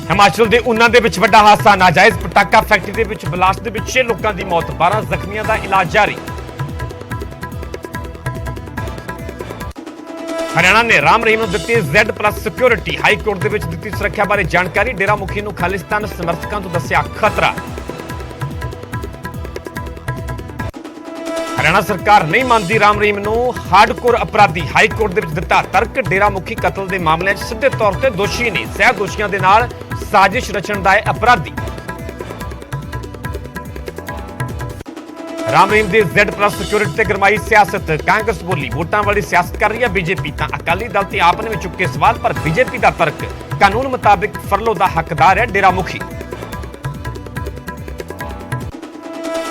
हिमाचल के ऊना के वड्डा हादसा नाजायज़ पटाका फैक्ट्री के ब्लास्ट के 6 लोगों की मौत 12 जख्मियों का इलाज जारी। हरियाणा ने राम रहीम को दी Z+ सिक्योरिटी हाईकोर्ट के दी सुरक्षा बारे जानकारी। डेरा मुखी को खालिस्तान समर्थकों तो दस्या खतरा। हरियाणा सरकार नहीं मानती राम रहीम को हार्डकोर अपराधी हाईकोर्ट के दिता तर्क। डेरा मुखी कतल के मामले सीधे तौर पर दोषी ने सह दोषियों के नाल साजिश रचन का अपराधी। राम रहीम की Z+ सिक्योरिटी से गरमाई सियासत। कांग्रेस बोली वोटां वाली सियासत कर रही है बीजेपी। तो अकाली दल ते आप ने भी चुके सवाल पर बीजेपी का तर्क कानून मुताबिक फरलो का हकदार है डेरा मुखी।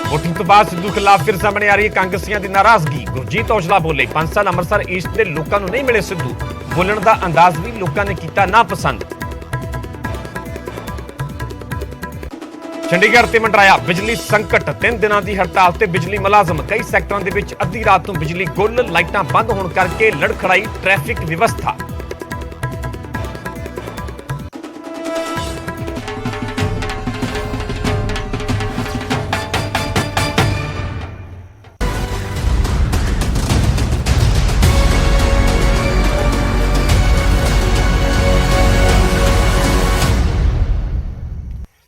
वोटिंग तो बाद सिद्धू खिलाफ फिर सामने आ रही है कांग्रेसियों की नाराजगी। गुरजीत औजला बोले 5 साल अमृतसर ईस्ट के लोगों को नहीं मिले सिद्धू। बोलने का अंदाज भी लोगों ने किया ना पसंद। चंडीगढ़ से मंडराया बिजली संकट। 3 दिनों की हड़ताल से बिजली मुलाजम। कई सैक्टरों के विच अद्धी रात को बिजली गुल। लाइटां बंद होने करके लड़खड़ाई ट्रैफिक व्यवस्था।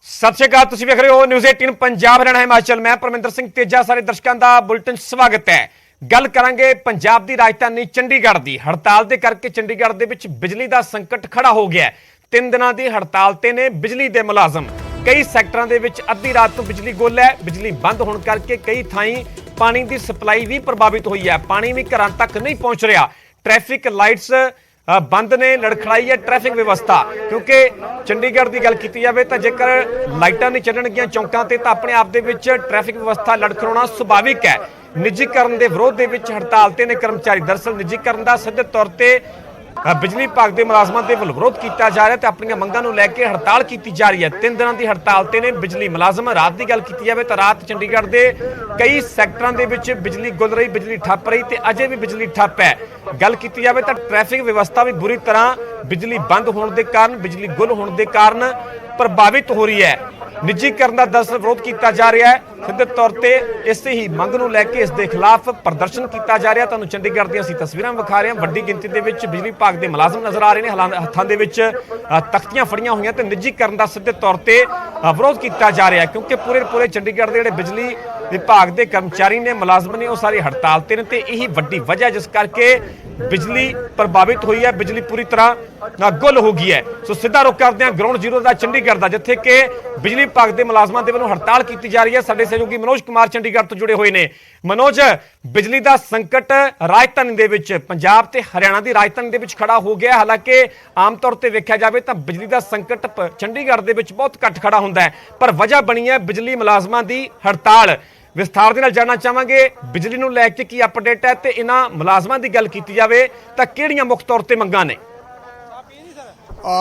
सत श्री अकाल, तुसीं वेख रहे हो न्यूज़ 18 पंजाब हरियाणा हिमाचल। मैं परमिंदर सिंह तेजा सारे दर्शकों का बुलेटिन स्वागत है। गल करांगे पंजाब की राजधानी चंडीगढ़ की। हड़ताल के करके चंडीगढ़ के विच बिजली का संकट खड़ा हो गया है। 3 दिनों की हड़ताल ते ने बिजली के मुलाजम। कई सैक्टरों के विच अद्धी रात तो बिजली गुल है। बिजली बंद होने करके कई थाई पानी की सप्लाई भी प्रभावित हुई है। पानी भी घरों तक नहीं पहुंच रहा। ट्रैफिक लाइट्स बंद ने। लड़खड़ाई है ट्रैफिक व्यवस्था। क्योंकि चंडीगढ़ की गल की जाए तो जेकर लाइटां नहीं चलणगियां चौंकां ते तां अपने आप दे विच ट्रैफिक व्यवस्था लड़खड़ाउणा सुभाविक है। निजीकरण के विरोध के विच हड़ताल ते ने कर्मचारी। दरअसल निजीकरण का सीधे तौर पर बिजली विभाग के मुलाजमां दे वल्लों विरोध किया जा रहा है तो अपन मंगां नूं लैके हड़ताल की जा रही है। 3 दिनों की हड़ताल ते ने बिजली मुलाजम। रात की गल की जाए तो रात चंडीगढ़ के कई सैक्टरों के विच बिजली गुल रही, बिजली ठप रही तो अजे भी बिजली ठप है। गल की जाए तो ट्रैफिक व्यवस्था भी बुरी तरह बिजली बंद होने के कारण, बिजली गुल होने के कारण प्रभावित हो रही है। निजीकरण का दरअसल विरोध किया जा रहा है। सीधे तौर पर इस ही मंग नूं लैके इसके खिलाफ प्रदर्शन किया जा रहा है। तुहानूं चंडीगढ़ दी असीं तस्वीरां विखा रहे हैं। वड्डी गिनती दे विच बिजली विभाग के मुलाजम नज़र आ रहे हैं। हत्थां दे विच तख्तियां फड़ियां हुई ते निजीकरण का सीधे तौर पर विरोध किया जा रहा है। क्योंकि पूरे चंडीगढ़ के जिहड़े बिजली विभाग के कर्मचारी ने, मुलाजम ने, वो सारी हड़ताल ते ने ते यही वड्डी वजह जिस करके बिजली प्रभावित हुई है। बिजली पूरी तरह गुल हो गई है। सो सीधा रुख करते हैं ग्राउंड जीरो का चंडीगढ़ का, जिथे कि बिजली विभाग के मुलाजमां दे वल्लों हड़ताल की जा रही है। साडे सहयोगी मनोज कुमार चंडीगढ़ तो जुड़े हुए हैं। मनोज, बिजली का संकट राजधानी दे विच, पंजाब ते हरियाणा की राजधानी दे विच खड़ा हो गया। हालांकि आम तौर पर वेख्या जाए तो बिजली का संकट चंडीगढ़ दे विच बहुत घट खड़ा होंदा है, पर वजह बनी है बिजली मुलाजमां की हड़ताल। विस्तार दे नाल जानना चाहांगे बिजली नूं लैके की अपडेट है ते इन्हां मुलाजमां की गल की जाए तो किहड़ियां मुख तौर पर मंगां ने?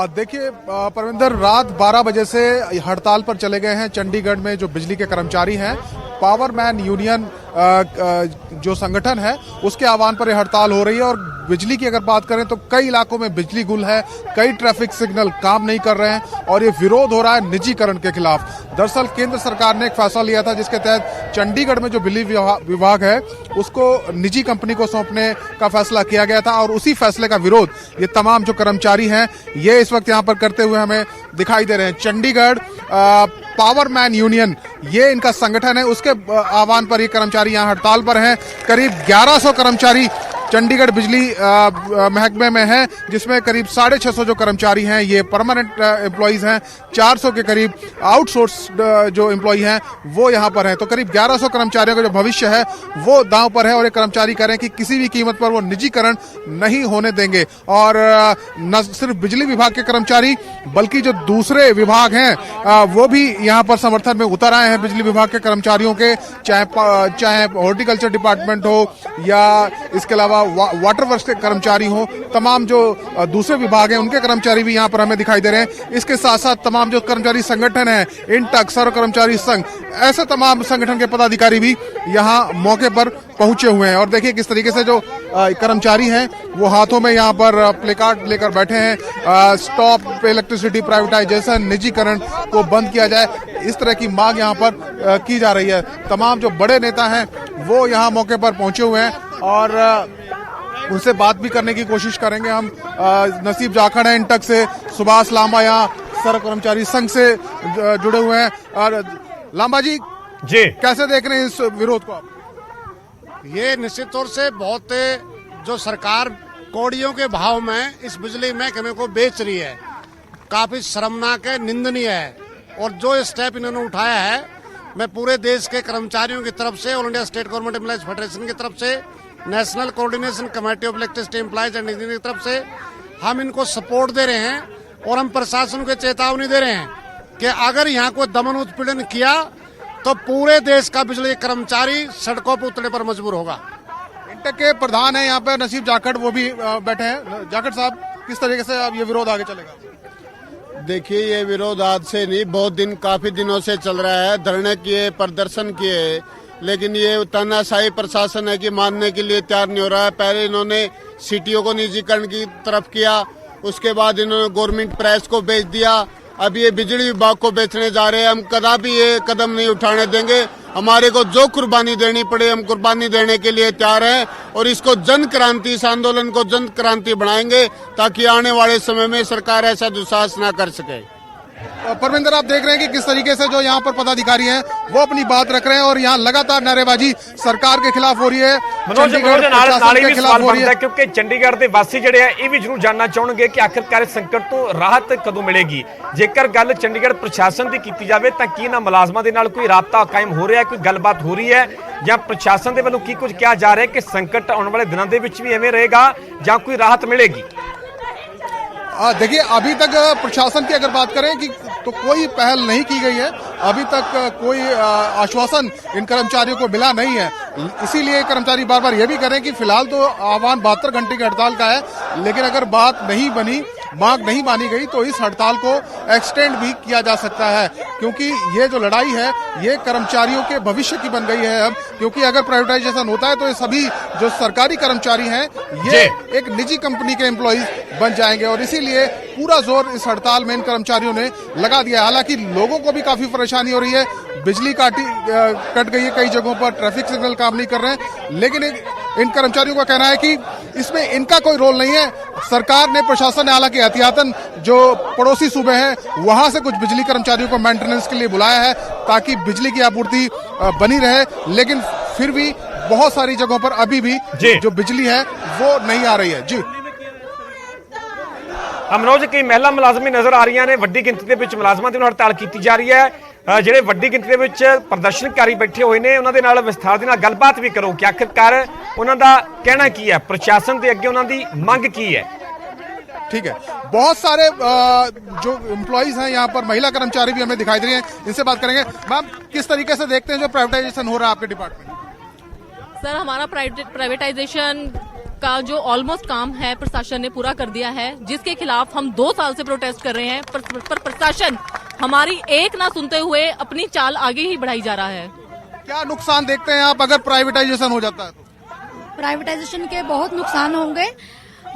देखिए परविंदर, रात 12 बजे से हड़ताल पर चले गए हैं चंडीगढ़ में जो बिजली के कर्मचारी हैं। पावरमैन यूनियन जो संगठन है उसके आह्वान पर यह हड़ताल हो रही है। और बिजली की अगर बात करें तो कई इलाकों में बिजली गुल है, कई ट्रैफिक सिग्नल काम नहीं कर रहे हैं और ये विरोध हो रहा है निजीकरण के खिलाफ। दरअसल केंद्र सरकार ने एक फैसला लिया था जिसके तहत चंडीगढ़ में जो बिजली विभाग है उसको निजी कंपनी को सौंपने का फैसला किया गया था। और उसी फैसले का विरोध ये तमाम जो कर्मचारी हैं ये इस वक्त यहाँ पर करते हुए हमें दिखाई दे रहे हैं। चंडीगढ़ पावरमैन यूनियन ये इनका संगठन है, उसके आह्वान पर ये कर्मचारी यहाँ हड़ताल पर हैं। करीब 1100 कर्मचारी चंडीगढ़ बिजली महकमे में हैं, जिसमें करीब 650 जो कर्मचारी हैं ये परमानेंट एम्प्लॉइज हैं। 400 के करीब आउटसोर्स जो एम्प्लॉई हैं वो यहाँ पर हैं। तो करीब 1100 कर्मचारियों का जो भविष्य है वो दांव पर है। और ये कर्मचारी कह रहे हैं कि किसी भी कीमत पर वो निजीकरण नहीं होने देंगे। और न सिर्फ बिजली विभाग के कर्मचारी बल्कि जो दूसरे विभाग हैं वो भी यहाँ पर समर्थन में उतर आए हैं बिजली विभाग के कर्मचारियों के, चाहे हॉर्टिकल्चर डिपार्टमेंट हो या इसके अलावा वाटर वर्क्स के कर्मचारी हो, तमाम जो दूसरे विभाग हैं उनके कर्मचारी भी यहाँ पर हमें दिखाई दे रहे हैं। इसके साथ साथ तमाम जो कर्मचारी संगठन है, इंटक, सर्व कर्मचारी संघ, ऐसे तमाम संगठन के पदाधिकारी भी यहाँ मौके पर पहुंचे हुए हैं। और देखिए किस तरीके से जो कर्मचारी हैं वो हाथों में यहाँ पर प्लेकार्ड लेकर बैठे हैं। स्टॉप इलेक्ट्रिसिटी प्राइवेटाइजेशन, निजीकरण को बंद किया जाए, इस तरह की मांग यहाँ पर की जा रही है। तमाम जो बड़े नेता हैं वो यहाँ मौके पर पहुंचे हुए हैं और उनसे बात भी करने की कोशिश करेंगे हम। नसीब जाखड़ है इंटक से, सुभाष लांबा यहाँ सर्व कर्मचारी संघ से जुड़े हुए हैं। और लांबा जी कैसे देख रहे हैं इस विरोध को आप? ये निश्चित तौर से बहुत जो सरकार कौड़ियों के भाव में इस बिजली महकमे को बेच रही है, काफी शर्मनाक है, निंदनीय है। और जो स्टेप इन्होंने उठाया है, मैं पूरे देश के कर्मचारियों की तरफ से, all India state government employees federation की तरफ से, national coordination committee of electricity employees and engineer की तरफ से हम इनको सपोर्ट दे रहे हैं। और हम प्रशासन को चेतावनी दे रहे हैं कि अगर यहाँ कोई दमन उत्पीड़न किया तो पूरे देश का बिजली कर्मचारी सड़कों पर उतरने पर मजबूर होगा। इंटक के प्रधान है यहाँ पे नसीब जाखड़, वो भी बैठे हैं। जाखड़ साहब, किस तरीके से अब ये विरोध आगे चलेगा? देखिए, ये विरोध आज से नहीं, बहुत दिन, काफी दिनों से चल रहा है। धरने किए, प्रदर्शन किए, लेकिन ये तानाशाही प्रशासन है कि मानने के लिए तैयार नहीं हो रहा है। पहले इन्होंने सीटीओ को निजीकरण की तरफ किया, उसके बाद इन्होंने गवर्नमेंट प्रेस को बेच दिया, अब ये बिजली विभाग को बेचने जा रहे हैं। हम कदापि ये कदम नहीं उठाने देंगे। हमारे को जो कुर्बानी देनी पड़े हम कुर्बानी देने के लिए तैयार हैं और इसको जन क्रांति, इस आंदोलन को जन क्रांति बनाएंगे ताकि आने वाले समय में सरकार ऐसा दुस्साहस न कर सके। परमिंदर, आप देख रहे हैं कि किस तरीके से जो यहाँ पर पदाधिकारी हैं वो अपनी बात रख रहे हैं और यहाँ लगातार नारेबाजी सरकार के खिलाफ हो रही है, ਚੰਡੀਗੜ੍ਹ ਦੇ ਨਾਲ ਵੀ ਸਵਾਲ ਬਣਦਾ ਕਿਉਂਕਿ ਚੰਡੀਗੜ੍ਹ ਦੇ ਵਾਸੀ ਜਿਹੜੇ ਆ ਇਹ ਵੀ ਜ਼ਰੂਰ ਜਾਨਣਾ ਚਾਹਣਗੇ ਕਿ ਆਖਿਰਕਾਰ ਇਸ ਸੰਕਟ ਤੋਂ ਰਾਹਤ ਕਦੋਂ ਮਿਲੇਗੀ। ਜੇਕਰ ਗੱਲ ਚੰਡੀਗੜ੍ਹ ਪ੍ਰਸ਼ਾਸਨ ਦੀ ਕੀਤੀ ਜਾਵੇ ਤਾਂ ਕੀ ਨਾ ਮੁਲਾਜ਼ਮਾਂ ਦੇ ਨਾਲ ਕੋਈ ਰਾਬਤਾ ਕਾਇਮ ਹੋ ਰਿਹਾ ਹੈ, ਕੋਈ ਗੱਲਬਾਤ ਹੋ ਰਹੀ ਹੈ ਜਾਂ ਪ੍ਰਸ਼ਾਸਨ ਦੇ ਵੱਲੋਂ ਕੀ ਕੁਝ ਕਿਹਾ ਜਾ ਰਿਹਾ ਹੈ ਕਿ ਸੰਕਟ ਆਉਣ ਵਾਲੇ ਦਿਨਾਂ ਦੇ ਵਿੱਚ ਵੀ ਐਵੇਂ ਰਹੇਗਾ ਜਾਂ ਕੋਈ ਰਾਹਤ ਮਿਲੇਗੀ? देखिए, अभी तक प्रशासन की अगर बात करें कि तो कोई पहल नहीं की गई है। अभी तक कोई आश्वासन इन कर्मचारियों को मिला नहीं है। इसीलिए कर्मचारी बार बार ये भी करें कि फिलहाल तो आह्वान 72 घंटे की हड़ताल का है, लेकिन अगर बात नहीं बनी, मांग नहीं मानी गई तो इस हड़ताल को एक्सटेंड भी किया जा सकता है, क्योंकि ये जो लड़ाई है ये कर्मचारियों के भविष्य की बन गई है अब। क्योंकि अगर प्राइवेटाइजेशन होता है तो ये सभी जो सरकारी कर्मचारी हैं ये एक निजी कंपनी के एम्प्लॉइज बन जाएंगे और इसीलिए पूरा जोर इस हड़ताल में इन कर्मचारियों ने लगा दिया। हालांकि लोगों को भी काफी परेशानी हो रही है, बिजली कट गई है कई जगहों पर, ट्रैफिक सिग्नल काम नहीं कर रहे हैं, लेकिन इन कर्मचारियों का कहना है कि इसमें इनका कोई रोल नहीं है। सरकार ने, प्रशासन ने हालांकि एहतियातन जो पड़ोसी सूबे हैं वहां से कुछ बिजली कर्मचारियों को मेंटेनेंस के लिए बुलाया है ताकि बिजली की आपूर्ति बनी रहे, लेकिन फिर भी बहुत सारी जगहों पर अभी भी जो बिजली है वो नहीं आ रही है। जी ਅਮਨੋਜ, ਕਈ ਮਹਿਲਾ ਮੁਲਾਜ਼ਮ ਨਜ਼ਰ ਆ ਰਹੀਆਂ ਨੇ, ਵੱਡੀ ਗਿਣਤੀ ਦੇ ਵਿੱਚ ਮੁਲਾਜ਼ਮਾਂ ਦੀ ਹੜਤਾਲ ਕੀਤੀ ਜਾ ਰਹੀ ਹੈ। ਜਿਹੜੇ ਵੱਡੀ ਗਿਣਤੀ ਦੇ ਵਿੱਚ ਪ੍ਰਦਰਸ਼ਨਕਾਰੀ ਬੈਠੇ ਹੋਏ ਨੇ ਉਹਨਾਂ ਦੇ ਨਾਲ ਵਿਸਥਾਰ ਦੇ ਨਾਲ ਗੱਲਬਾਤ ਵੀ ਕਰੋ ਕਿ ਆਖਿਰਕਾਰ ਉਹਨਾਂ ਦਾ ਕਹਿਣਾ ਕੀ ਹੈ, ਪ੍ਰਸ਼ਾਸਨ ਦੇ ਅੱਗੇ ਉਹਨਾਂ ਦੀ ਮੰਗ ਕੀ ਹੈ। ठीक है, बहुत सारे जो एम्प्लॉइज हैं यहाँ पर, महिला कर्मचारी भी हमें दिखाई दे रही हैं, इनसे बात करेंगे। मैम, किस तरीके से देखते हैं जो प्राइवेटाइजेशन हो रहा है आपके डिपार्टमेंट? सर, हमारा प्राइवेटाइजेशन का जो ऑलमोस्ट काम है प्रशासन ने पूरा कर दिया है, जिसके खिलाफ हम 2 साल से प्रोटेस्ट कर रहे हैं, पर प्रशासन हमारी एक ना सुनते हुए अपनी चाल आगे ही बढ़ाई जा रहा है। क्या नुकसान देखते हैं आप अगर प्राइवेटाइजेशन हो जाता है तो? प्राइवेटाइजेशन के बहुत नुकसान होंगे,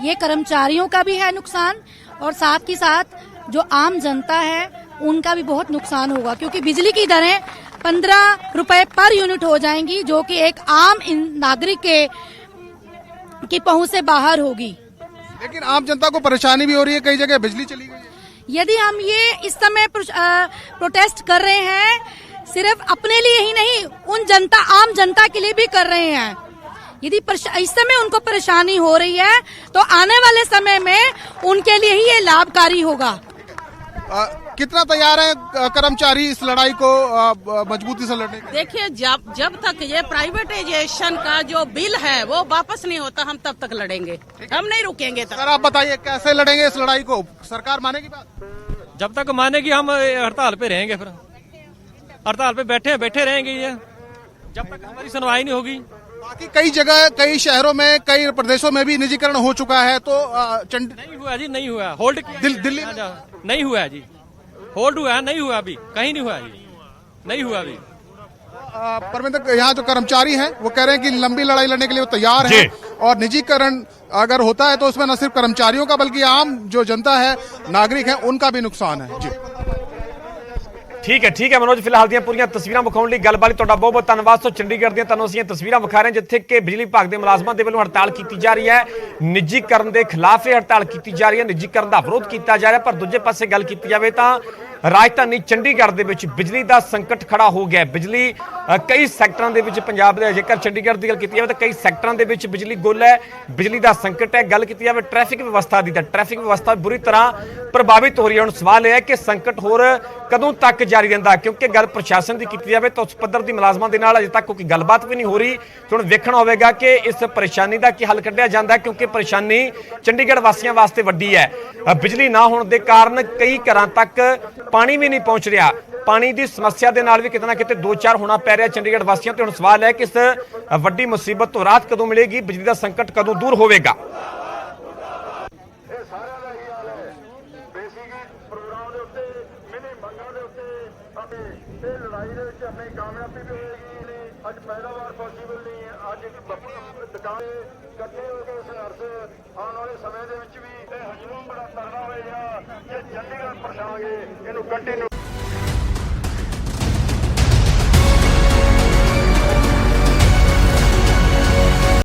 ये कर्मचारियों का भी है नुकसान और साथ ही साथ जो आम जनता है उनका भी बहुत नुकसान होगा, क्योंकि बिजली की दरें 15 रुपए पर यूनिट हो जाएंगी, जो कि एक आम नागरिक की पहुंच से बाहर होगी। लेकिन आम जनता को परेशानी भी हो रही है, कई जगह बिजली चली गई है। यदि हम ये इस समय प्रोटेस्ट कर रहे हैं सिर्फ अपने लिए ही नहीं, उन जनता, आम जनता के लिए भी कर रहे हैं। यदि इस समय उनको परेशानी हो रही है तो आने वाले समय में उनके लिए ही ये लाभकारी होगा। कितना तैयार है कर्मचारी इस लड़ाई को मजबूती से लड़ने के? देखिए, जब तक ये प्राइवेटाइजेशन का जो बिल है वो वापस नहीं होता हम तब तक लड़ेंगे, हम नहीं रुकेंगे। सर, आप बताइए कैसे लड़ेंगे इस लड़ाई को? सरकार मानेगी बात? जब तक मानेगी हम हड़ताल पे रहेंगे, फिर हड़ताल पे बैठे रहेंगे ये, जब तक हमारी सुनवाई नहीं होगी बाकी कई जगह, कई शहरों में, कई प्रदेशों में भी निजीकरण हो चुका है, तो नहीं हुआ जी, नहीं हुआ। होल्ड किया दिल्ली नहीं हुआ जी, होल्ड हुआ है, नहीं हुआ अभी, कहीं नहीं हुआ जी, नहीं हुआ अभी। परमिंदर, यहाँ जो कर्मचारी हैं वो कह रहे हैं कि लंबी लड़ाई लड़ने के लिए वो तैयार हैं, और निजीकरण अगर होता है तो उसमें न सिर्फ कर्मचारियों का बल्कि आम जो जनता है, नागरिक है, उनका भी नुकसान है। जी ठीक है मनोज, फिलहाल ਦੀਆਂ ਪੂਰੀਆਂ ਤਸਵੀਰਾਂ ਵਿਖਾਉਣ ਲਈ ਗੱਲਬਾਤ ਤੁਹਾਡਾ ਬਹੁਤ ਬਹੁਤ ਧੰਨਵਾਦ। ਸੋ ਚੰਡੀਗੜ੍ਹ ਦੀਆਂ ਤੁਹਾਨੂੰ ਅਸੀਂ ਤਸਵੀਰਾਂ ਵਿਖਾ ਰਹੇ ਹਾਂ ਜਿੱਥੇ ਕਿ ਬਿਜਲੀ ਵਿਭਾਗ ਦੇ ਮੁਲਾਜ਼ਮਾਂ ਦੇ ਵੱਲੋਂ ਹੜਤਾਲ ਕੀਤੀ ਜਾ ਰਹੀ ਹੈ। ਨਿੱਜੀਕਰਨ ਦੇ ਖਿਲਾਫ ਇਹ ਹੜਤਾਲ ਕੀਤੀ ਜਾ ਰਹੀ ਹੈ, ਨਿੱਜੀਕਰਨ ਦਾ ਵਿਰੋਧ ਕੀਤਾ ਜਾ ਰਿਹਾ। ਪਰ ਦੂਜੇ ਪਾਸੇ ਗੱਲ ਕੀਤੀ ਜਾਵੇ ਤਾਂ ਰਾਜਧਾਨੀ ਚੰਡੀਗੜ੍ਹ ਦੇ ਵਿੱਚ ਬਿਜਲੀ ਦਾ ਸੰਕਟ ਖੜਾ ਹੋ ਗਿਆ। ਬਿਜਲੀ ਕਈ ਸੈਕਟਰਾਂ ਦੇ ਵਿੱਚ ਪੰਜਾਬ ਦੇ, ਜੇਕਰ ਚੰਡੀਗੜ੍ਹ ਦੀ ਗੱਲ ਕੀਤੀ ਜਾਵੇ ਤਾਂ ਕਈ ਸੈਕਟਰਾਂ ਦੇ ਵਿੱਚ ਬਿਜਲੀ ਗੁੱਲ ਹੈ, ਬਿਜਲੀ ਦਾ ਸੰਕਟ ਹੈ। ਗੱਲ ਕੀਤੀ ਜਾਵੇ ਟ੍ਰੈਫਿਕ ਵਿਵਸਥਾ ਦੀ ਤਾਂ ਟ੍ਰੈਫਿਕ ਵਿਵਸਥਾ ਬੁਰੀ ਤਰ੍ਹਾਂ ਪ੍ਰਭਾਵਿਤ ਹੋ ਰਹੀ ਹੈ। ਹੁਣ ਸਵਾਲ ਇਹ ਹੈ ਕਿ ਸੰਕਟ ਹੋਰ ਕਦੋਂ ਤੱਕ ਜਾਰੀ ਰਹਿੰਦਾ, ਕਿਉਂਕਿ ਗੱਲ ਪ੍ਰਸ਼ਾਸਨ ਦੀ ਕੀਤੀ ਜਾਵੇ ਤਾਂ ਉਸ ਪੱਧਰ ਦੀ ਮੁਲਾਜ਼ਮਾਂ ਦੇ ਨਾਲ ਅਜੇ ਤੱਕ ਕੋਈ ਗੱਲਬਾਤ ਵੀ ਨਹੀਂ ਹੋ ਰਹੀ। ਹੁਣ ਵੇਖਣਾ ਹੋਵੇਗਾ ਕਿ ਇਸ ਪਰੇਸ਼ਾਨੀ ਦਾ ਕੀ ਹੱਲ ਕੱਢਿਆ ਜਾਂਦਾ ਹੈ, ਕਿਉਂਕਿ ਪਰੇਸ਼ਾਨੀ ਚੰਡੀਗੜ੍ਹ ਵਾਸੀਆਂ ਵਾਸਤੇ ਵੱਡੀ ਹੈ। ਬਿਜਲੀ ਨਾ ਹੋਣ ਦੇ ਕਾਰਨ ਕਈ ਘਰਾਂ ਤੱਕ ਪਾਣੀ ਵੀ ਨਹੀਂ ਪਹੁੰਚ ਰਿਹਾ। ਪਾਣੀ ਦੀ ਸਮੱਸਿਆ ਦੇ ਨਾਲ ਵੀ ਕਿਤੇ ਨਾ ਕਿਤੇ ਦੋ ਚਾਰ ਹੋਣਾ ਪੈ ਰਿਹਾ ਚੰਡੀਗੜ੍ਹ ਵਾਸੀਆਂ ਤੇ। ਹੁਣ ਸਵਾਲ ਹੈ ਕਿ ਇਸ ਵੱਡੀ ਮੁਸੀਬਤ ਤੋਂ ਰਾਹਤ ਕਦੋਂ ਮਿਲੇਗੀ, ਬਿਜਲੀ ਦਾ ਸੰਕਟ ਕਦੋਂ ਦੂਰ ਹੋਵੇਗਾ। ਅੱਜ ਪੈਦਾਵਾਰ ਪੋਸੀਬਲ ਨਹੀਂ ਹੈ। ਅੱਜ ਦੁਕਾਨ ਇਕੱਠੇ ਹੋ ਕੇ ਸੰਘਰਸ਼ ਆਉਣ ਵਾਲੇ ਸਮੇਂ ਦੇ ਵਿੱਚ ਵੀ ਇਹ ਹਜੂਮ ਬੜਾ ਤਗੜਾ ਹੋਏਗਾ। ਜੇ ਚੰਡੀਗੜ੍ਹ ਪਰਛਾਵਾਂਗੇ, ਇਹਨੂੰ ਕੰਟੀਨਿਊ